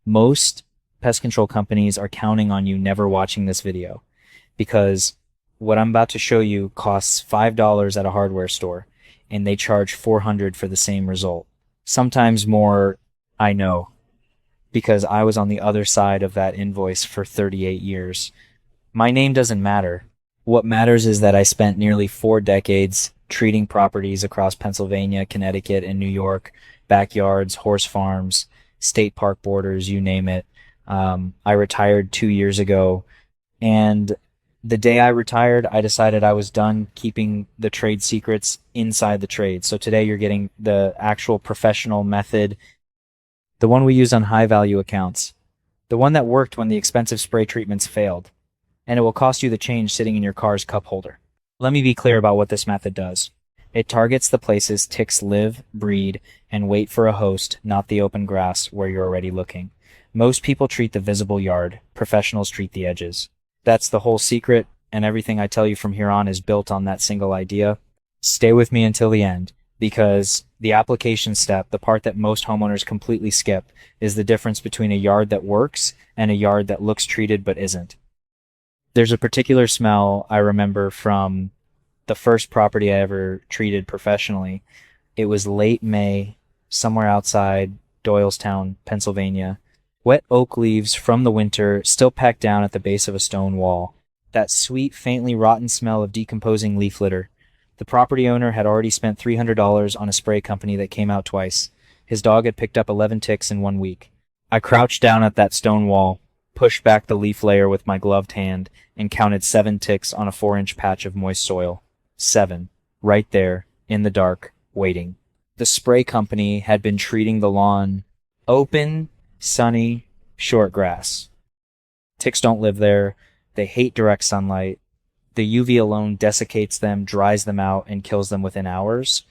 Most pest control companies are counting on you never watching this video because what I'm about to show you costs $5 at a hardware store and they charge 400 for the same result. Sometimes more, I know, because I was on the other side of that invoice for 38 years. My name doesn't matter. What matters is that I spent nearly 4 decades treating properties across Pennsylvania, Connecticut, and New York, backyards, horse farms, state park borders, you name it. I retired 2 years ago, and the day I retired, I decided I was done keeping the trade secrets inside the trade. So today you're getting the actual professional method, the one we use on high value accounts, the one that worked when the expensive spray treatments failed, and it will cost you the change sitting in your car's cup holder. Let me be clear about what this method does. It targets the places ticks live, breed, and wait for a host, not the open grass where you're already looking. Most people treat the visible yard, professionals treat the edges. That's the whole secret, and everything I tell you from here on is built on that single idea. Stay with me until the end, because the application step, the part that most homeowners completely skip, is the difference between a yard that works and a yard that looks treated but isn't. There's a particular smell I remember from the first property I ever treated professionally. It was late May, somewhere outside Doylestown, Pennsylvania. Wet oak leaves from the winter still packed down at the base of a stone wall. That sweet, faintly rotten smell of decomposing leaf litter. The property owner had already spent $300 on a spray company that came out twice. His dog had picked up 11 ticks in 1 week. I crouched down at that stone wall, pushed back the leaf layer with my gloved hand, and counted 7 ticks on a 4-inch patch of moist soil. 7. Right there, in the dark, waiting. The spray company had been treating the lawn open, sunny, short grass. Ticks don't live there. They hate direct sunlight. The UV alone desiccates them, dries them out, and kills them within hours.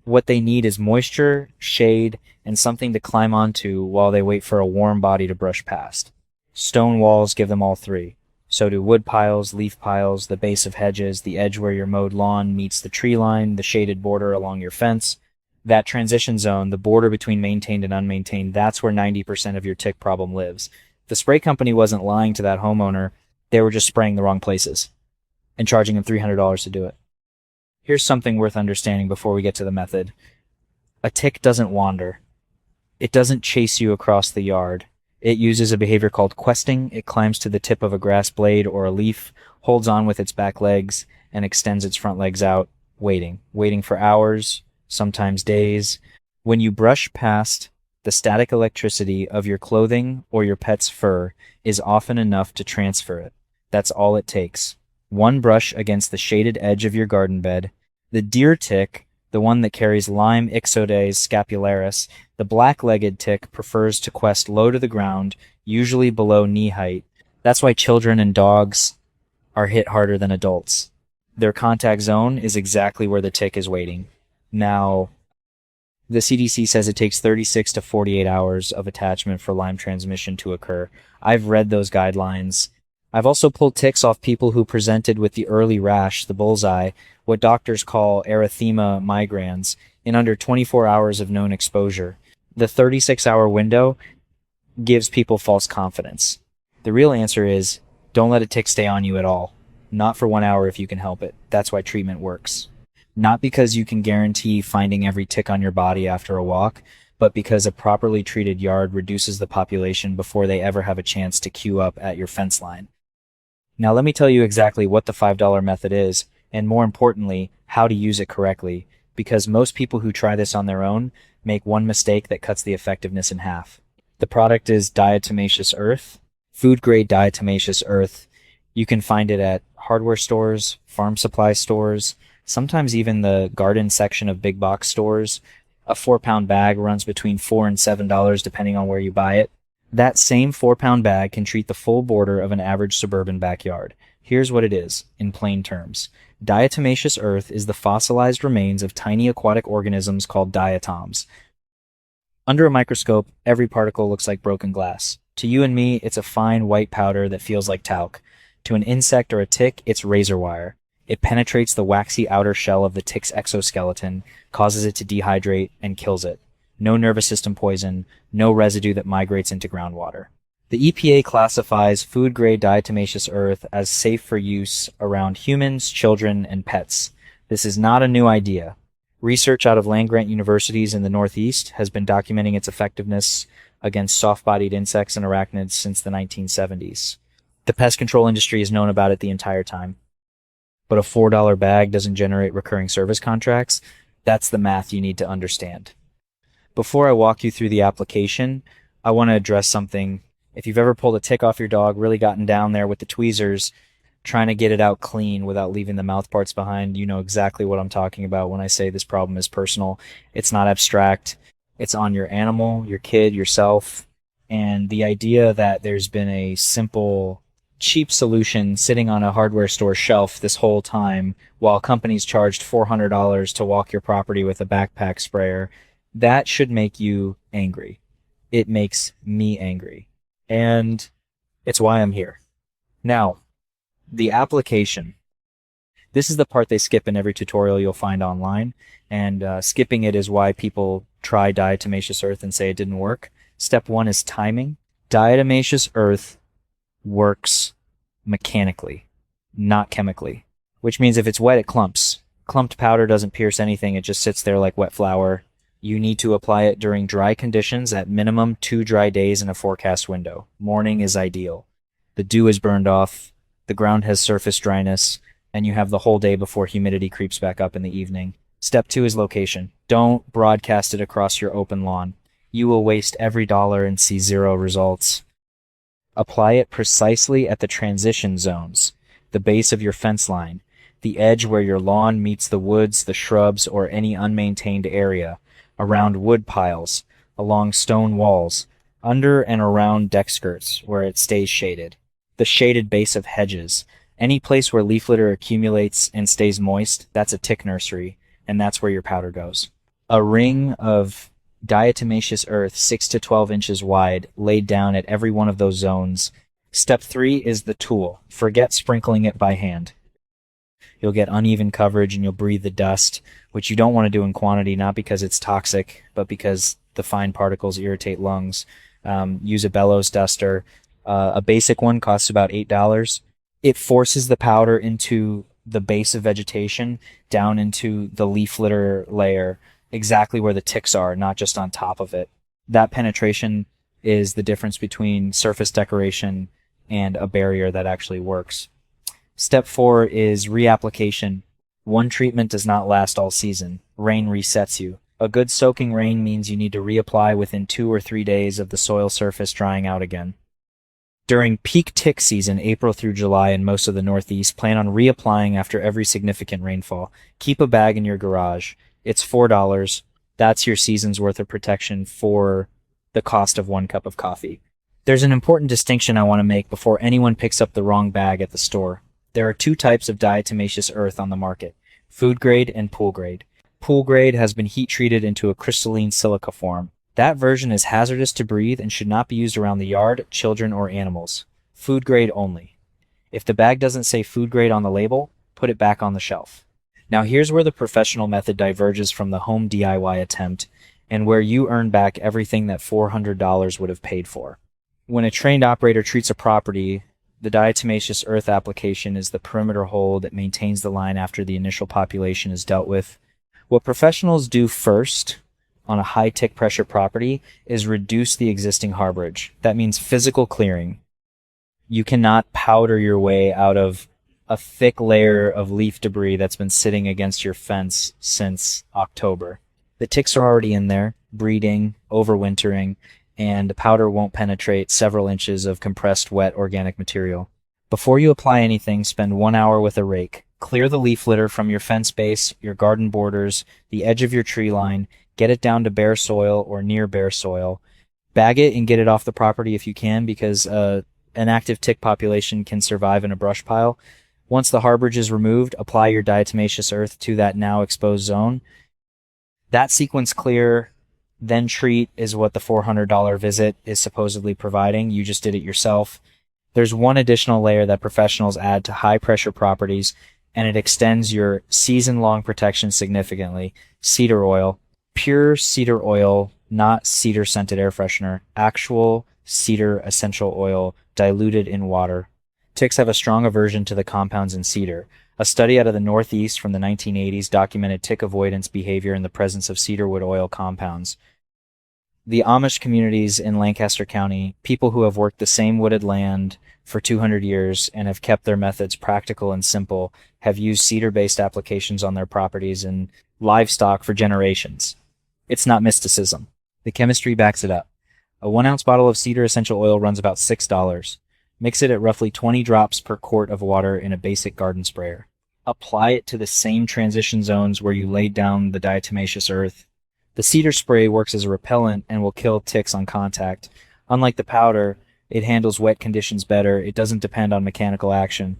What they need is moisture, shade, and something to climb onto while they wait for a warm body to brush past. Stone walls give them all three. So do wood piles, leaf piles, the base of hedges, the edge where your mowed lawn meets the tree line, the shaded border along your fence. That transition zone, the border between maintained and unmaintained, that's where 90% of your tick problem lives. The spray company wasn't lying to that homeowner. They were just spraying the wrong places and charging him $300 to do it. Here's something worth understanding before we get to the method. A tick doesn't wander. It doesn't chase you across the yard. It uses a behavior called questing. It climbs to the tip of a grass blade or a leaf, holds on with its back legs, and extends its front legs out, waiting for hours, sometimes days. When you brush past, the static electricity of your clothing or your pet's fur is often enough to transfer it. That's all it takes. One brush against the shaded edge of your garden bed. The deer tick, the one that carries Lyme ixodes scapularis, the black-legged tick prefers to quest low to the ground, usually below knee height. That's why children and dogs are hit harder than adults. Their contact zone is exactly where the tick is waiting. Now, the CDC says it takes 36 to 48 hours of attachment for Lyme transmission to occur. I've read those guidelines. I've also pulled ticks off people who presented with the early rash, the bullseye, what doctors call erythema migrans, in under 24 hours of known exposure. The 36-hour window gives people false confidence. The real answer is, don't let a tick stay on you at all. Not for 1 hour if you can help it. That's why treatment works. Not because you can guarantee finding every tick on your body after a walk, but because a properly treated yard reduces the population before they ever have a chance to queue up at your fence line. Now let me tell you exactly what the $5 method is, and more importantly, how to use it correctly, because most people who try this on their own make one mistake that cuts the effectiveness in half. The product is diatomaceous earth, food-grade diatomaceous earth. You can find it at hardware stores, farm supply stores, sometimes even the garden section of big box stores. A 4-pound bag runs between $4 and $7 depending on where you buy it. That same 4-pound bag can treat the full border of an average suburban backyard. Here's what it is, in plain terms. Diatomaceous earth is the fossilized remains of tiny aquatic organisms called diatoms. Under a microscope, every particle looks like broken glass. To you and me, it's a fine white powder that feels like talc. To an insect or a tick, it's razor wire. It penetrates the waxy outer shell of the tick's exoskeleton, causes it to dehydrate, and kills it. no nervous system poison, no residue that migrates into groundwater. The EPA classifies food-grade diatomaceous earth as safe for use around humans, children, and pets. This is not a new idea. Research out of land-grant universities in the Northeast has been documenting its effectiveness against soft-bodied insects and arachnids since the 1970s. The pest control industry has known about it the entire time. But a $4 bag doesn't generate recurring service contracts. That's the math you need to understand. Before I walk you through the application, I want to address something. If you've ever pulled a tick off your dog, really gotten down there with the tweezers, trying to get it out clean without leaving the mouth parts behind, you know exactly what I'm talking about when I say this problem is personal. It's not abstract. It's on your animal, your kid, yourself. And the idea that there's been a simple, cheap solution sitting on a hardware store shelf this whole time while companies charged $400 to walk your property with a backpack sprayer, that should make you angry. It makes me angry. And it's why I'm here. Now, the application. This is the part they skip in every tutorial you'll find online, and skipping it is why people try diatomaceous earth and say it didn't work. Step 1 is timing. Diatomaceous earth works mechanically, not chemically, which means if it's wet, it clumps. Clumped powder doesn't pierce anything. It just sits there like wet flour. You need to apply it during dry conditions at minimum 2 dry days in a forecast window. Morning is ideal. The dew is burned off, the ground has surface dryness, and you have the whole day before humidity creeps back up in the evening. Step 2 is location. Don't broadcast it across your open lawn. You will waste every dollar and see zero results. Apply it precisely at the transition zones, the base of your fence line, the edge where your lawn meets the woods, the shrubs, or any unmaintained area, around wood piles, along stone walls, under and around deck skirts where it stays shaded, the shaded base of hedges. Any place where leaf litter accumulates and stays moist, that's a tick nursery, and that's where your powder goes. A ring of diatomaceous earth 6 to 12 inches wide laid down at every one of those zones. Step 3 is the tool. Forget sprinkling it by hand. You'll get uneven coverage and you'll breathe the dust, which you don't want to do in quantity, not because it's toxic, but because the fine particles irritate lungs. Use a bellows duster. A basic one costs about $8. It forces the powder into the base of vegetation, down into the leaf litter layer, exactly where the ticks are, not just on top of it. That penetration is the difference between surface decoration and a barrier that actually works. Step 4 is reapplication. One treatment does not last all season. Rain resets you. A good soaking rain means you need to reapply within 2 or 3 days of the soil surface drying out again. During peak tick season, April through July in most of the Northeast, plan on reapplying after every significant rainfall. Keep a bag in your garage. It's $4. That's your season's worth of protection for the cost of 1 cup of coffee. There's an important distinction I want to make before anyone picks up the wrong bag at the store. There are 2 types of diatomaceous earth on the market, food grade and pool grade. Pool grade has been heat treated into a crystalline silica form. That version is hazardous to breathe and should not be used around the yard, children, or animals. Food grade only. If the bag doesn't say food grade on the label, put it back on the shelf. Now here's where the professional method diverges from the home DIY attempt and where you earn back everything that $400 would have paid for. When a trained operator treats a property, the diatomaceous earth application is the perimeter hole that maintains the line after the initial population is dealt with. What professionals do first on a high tick pressure property is reduce the existing harborage. That means physical clearing. You cannot powder your way out of a thick layer of leaf debris that's been sitting against your fence since October. The ticks are already in there, breeding, overwintering, and the powder won't penetrate several inches of compressed wet organic material. Before you apply anything, spend 1 hour with a rake. Clear the leaf litter from your fence base, your garden borders, the edge of your tree line, get it down to bare soil or near bare soil. Bag it and get it off the property if you can, because an active tick population can survive in a brush pile. Once the harborage is removed, apply your diatomaceous earth to that now exposed zone. That sequence clear, then treat is what the $400 visit is supposedly providing. You just did it yourself. There's one additional layer that professionals add to high pressure properties, and it extends your season-long protection significantly. Cedar oil. Pure cedar oil not cedar scented air freshener, actual cedar essential oil diluted in water. Ticks have a strong aversion to the compounds in cedar. A study out of the Northeast from the 1980s documented tick avoidance behavior in the presence of cedarwood oil compounds. The Amish communities in Lancaster County, people who have worked the same wooded land for 200 years and have kept their methods practical and simple, have used cedar-based applications on their properties and livestock for generations. It's not mysticism. The chemistry backs it up. A 1 ounce bottle of cedar essential oil runs about $6. Mix it at roughly 20 drops per quart of water in a basic garden sprayer. Apply it to the same transition zones where you laid down the diatomaceous earth. The cedar spray works as a repellent and will kill ticks on contact. Unlike the powder, it handles wet conditions better. It doesn't depend on mechanical action.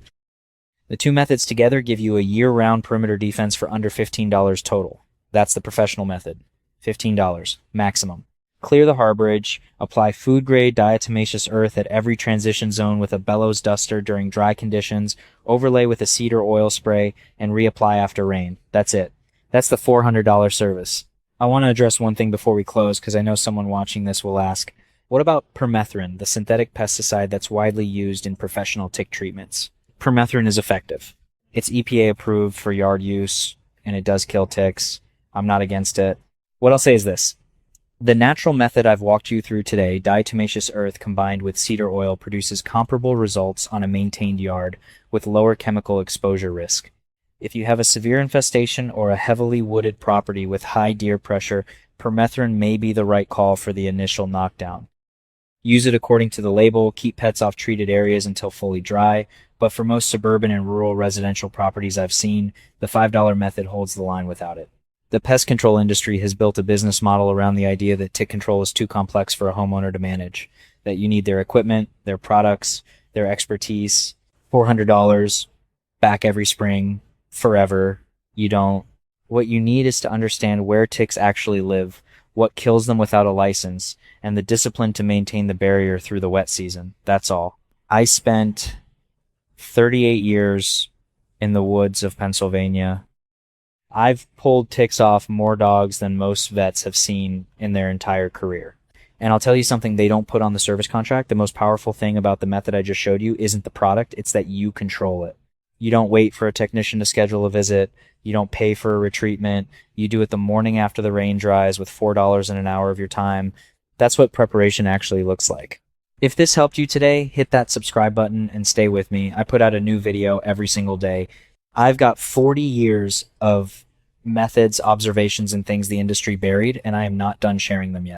The two methods together give you a year-round perimeter defense for under $15 total. That's the professional method. $15 maximum. Clear the harborage, apply food-grade diatomaceous earth at every transition zone with a bellows duster during dry conditions, overlay with a cedar oil spray, and reapply after rain. That's it. That's the $400 service. I want to address one thing before we close because I know someone watching this will ask, what about permethrin, the synthetic pesticide that's widely used in professional tick treatments? Permethrin is effective. It's EPA approved for yard use, and it does kill ticks. I'm not against it. What I'll say is this. The natural method I've walked you through today, diatomaceous earth combined with cedar oil, produces comparable results on a maintained yard with lower chemical exposure risk. If you have a severe infestation or a heavily wooded property with high deer pressure, permethrin may be the right call for the initial knockdown. Use it according to the label, keep pets off treated areas until fully dry, but for most suburban and rural residential properties I've seen, the $5 method holds the line without it. The pest control industry has built a business model around the idea that tick control is too complex for a homeowner to manage, that you need their equipment, their products, their expertise, $400, back every spring, forever. You don't. What you need is to understand where ticks actually live, what kills them without a license, and the discipline to maintain the barrier through the wet season. That's all. I spent 38 years in the woods of Pennsylvania. I've pulled ticks off more dogs than most vets have seen in their entire career. And I'll tell you something they don't put on the service contract. The most powerful thing about the method I just showed you isn't the product, it's that you control it. You don't wait for a technician to schedule a visit. You don't pay for a retreatment. You do it the morning after the rain dries with $4 in an hour of your time. That's what preparation actually looks like. If this helped you today, hit that subscribe button and stay with me. I put out a new video every single day. I've got 40 years of methods, observations, and things the industry buried, and I am not done sharing them yet.